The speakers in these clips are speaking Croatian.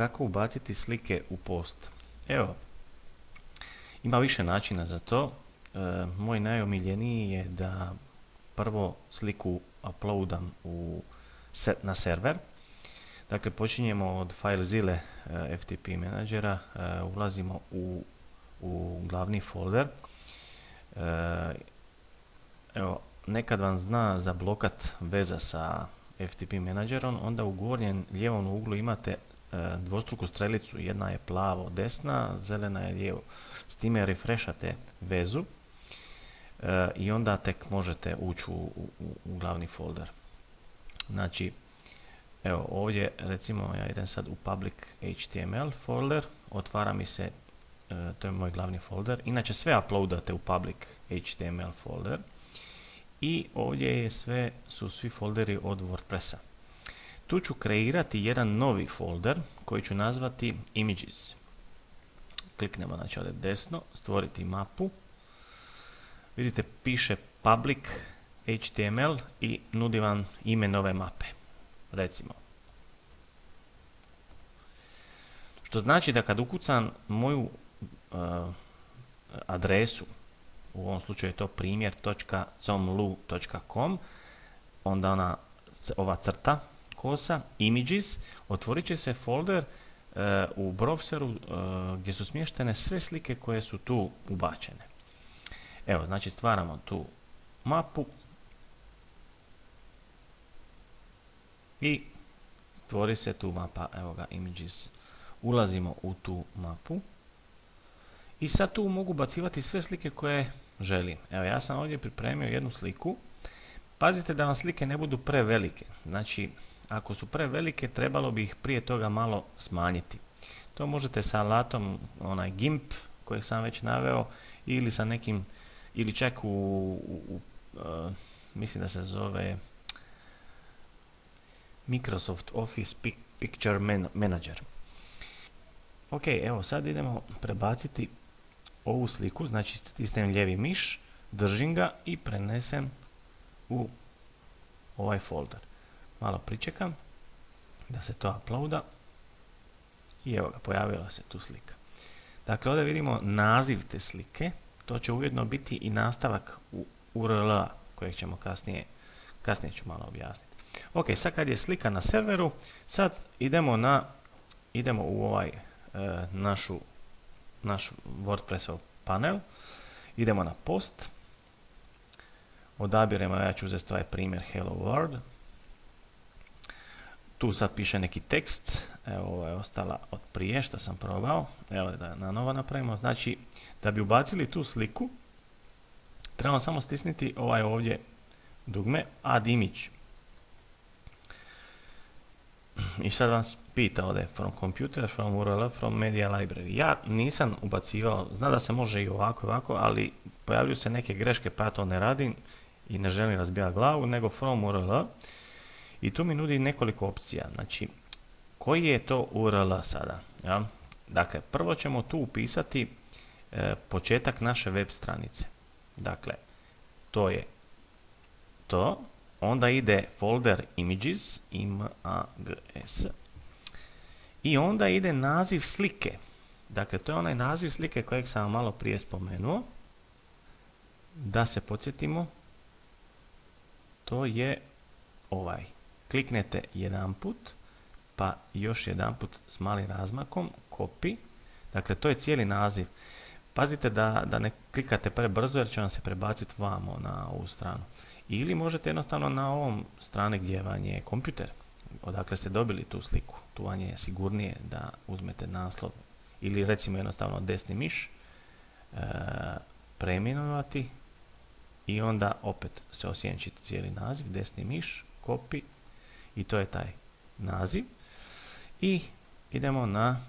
kako ubaciti slike u post. Evo, ima više načina za to. Moj najomiljeniji je da prvo sliku uploadam na server. Dakle, počinjemo od FileZilla FTP menadžera, ulazimo u glavni folder. Evo, nekad vam zna zablokat veza sa FTP menadžerom, onda u gornjem lijevom uglu imate dvostruku strelicu, jedna je plavo desna, zelena je lijevo. S time refreshate vezu i onda tek možete ući u glavni folder. Znači, evo ovdje recimo ja idem sad u public HTML folder, otvara mi se, to je moj glavni folder, inače sve uploadate u public HTML folder i ovdje su svi folderi od WordPressa. Tu ću kreirati jedan novi folder koji ću nazvati Images. Kliknemo znači ovdje desno, stvoriti mapu. Vidite piše public HTML i nudi vam ime nove mape. Recimo. Što znači da kad ukucam moju adresu, u ovom slučaju je to primjer.comlu.com, onda ova crta kosa, images, otvorit će se folder u browseru gdje su smještene sve slike koje su tu ubačene. Evo, znači stvaramo tu mapu i stvori se tu mapa, evo ga, images. Ulazimo u tu mapu i sad tu mogu bacivati sve slike koje želim. Evo, ja sam ovdje pripremio jednu sliku. Pazite da vam slike ne budu prevelike. Znači, ako su prevelike, trebalo bi ih prije toga malo smanjiti. To možete sa alatom onaj GIMP kojeg sam već naveo ili sa nekim, ili čak mislim da se zove Microsoft Office Picture Manager. Ok, evo sad idemo prebaciti ovu sliku, znači stisnem lijevi miš, držim ga i prenesem u ovaj folder. Malo pričekam da se to uploada i evo ga, pojavila se tu slika. Dakle, ovdje vidimo naziv te slike, to će ujedno biti i nastavak URL-a kojeg ćemo kasnije ću malo objasniti. Ok, sad kad je slika na serveru, sad idemo u ovaj naš WordPressov panel, idemo na post, odabiremo, ja ću uzeti ovaj primjer Hello World, tu sad piše neki tekst, evo ovo je ostala od prije što sam probao, evo da na novo napravimo, znači da bi ubacili tu sliku, trebamo samo stisniti ovaj ovdje dugme Add Image. I sad vas pita ovdje from computer, from URL, from media library. Ja nisam ubacivao, zna da se može i ovako, ali pojavljuju se neke greške pa ja to ne radim i ne želim razbijati glavu, nego from URL. I tu mi nudi nekoliko opcija. Znači, koji je to URL sada? Ja? Dakle, prvo ćemo tu upisati početak naše web stranice. Dakle, to je to. Onda ide folder images, imags, i onda ide naziv slike. Dakle, to je onaj naziv slike kojeg sam malo prije spomenuo. Da se podsjetimo, to je ovaj. Kliknete jedan put, pa još jedan put s malim razmakom, copy. Dakle, to je cijeli naziv. Pazite da ne klikate prebrzo jer će vam se prebaciti vamo na ovu stranu. Ili možete jednostavno na ovom strani gdje vam je kompjuter, odakle ste dobili tu sliku. Tu vam je sigurnije da uzmete naslov. Ili recimo jednostavno desni miš, preimenovati i onda opet se osjenčiti cijeli naziv, desni miš, copy i to je taj naziv. I idemo na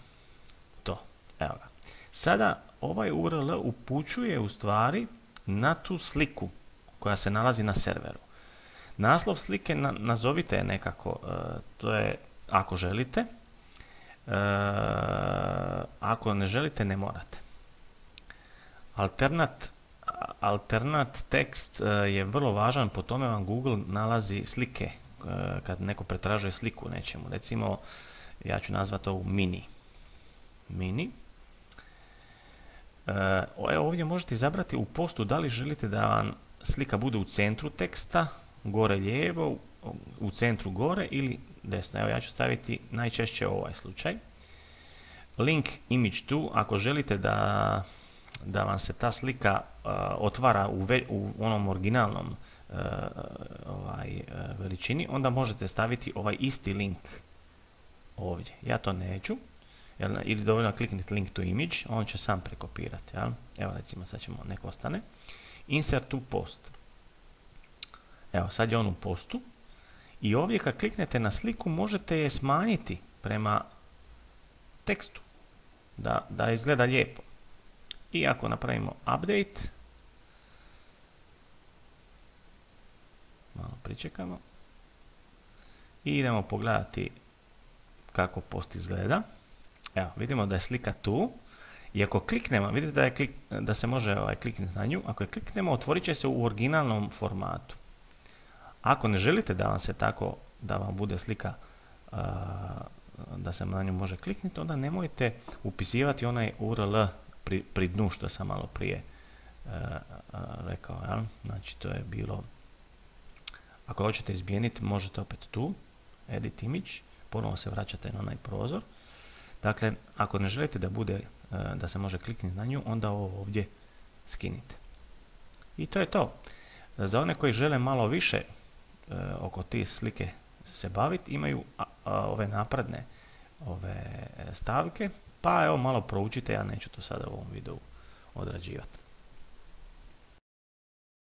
to. Evo ga. Sada ovaj URL upućuje u stvari na tu sliku koja se nalazi na serveru. Naslov slike nazovite je nekako, to je ako želite, ako ne želite ne morate. Alternat tekst je vrlo važan, po tome vam Google nalazi slike kad neko pretražuje sliku nečemu. Recimo, Ja ću nazvati ovu mini. Evo ovdje možete izabrati u postu da li želite da vam slika bude u centru teksta, gore lijevo, u centru gore ili desno. Evo ja ću staviti najčešće ovaj slučaj. Link image to, ako želite da vam se ta slika otvara u onom originalnom veličini, onda možete staviti ovaj isti link ovdje. Ja to neću, ili dovoljno kliknite link to image, on će sam prekopirati. Jel? Evo recimo sad ćemo, nek ostane. Insert to post. Evo sad je on u postu i ovdje kad kliknete na sliku možete je smanjiti prema tekstu da izgleda lijepo. I ako napravimo update, malo pričekamo i idemo pogledati kako post izgleda. Evo, vidimo da je slika tu i ako kliknemo, vidite da se može kliknuti na nju, ako je kliknemo otvorit će se u originalnom formatu. Ako ne želite da vam se tako, da vam bude slika da se na nju može kliknuti, onda nemojte upisivati onaj URL pri dnu što sam malo prije rekao. Ja? Znači to je bilo, ako hoćete izmijeniti možete opet tu, edit image, ponovo se vraćate na onaj prozor. Dakle, ako ne želite da se može kliknuti na nju, onda ovo ovdje skinite. I to je to. Za one koji žele malo više oko te slike se baviti, imaju ove napredne stavke, pa evo malo proučite, ja neću to sada u ovom videu odrađivati.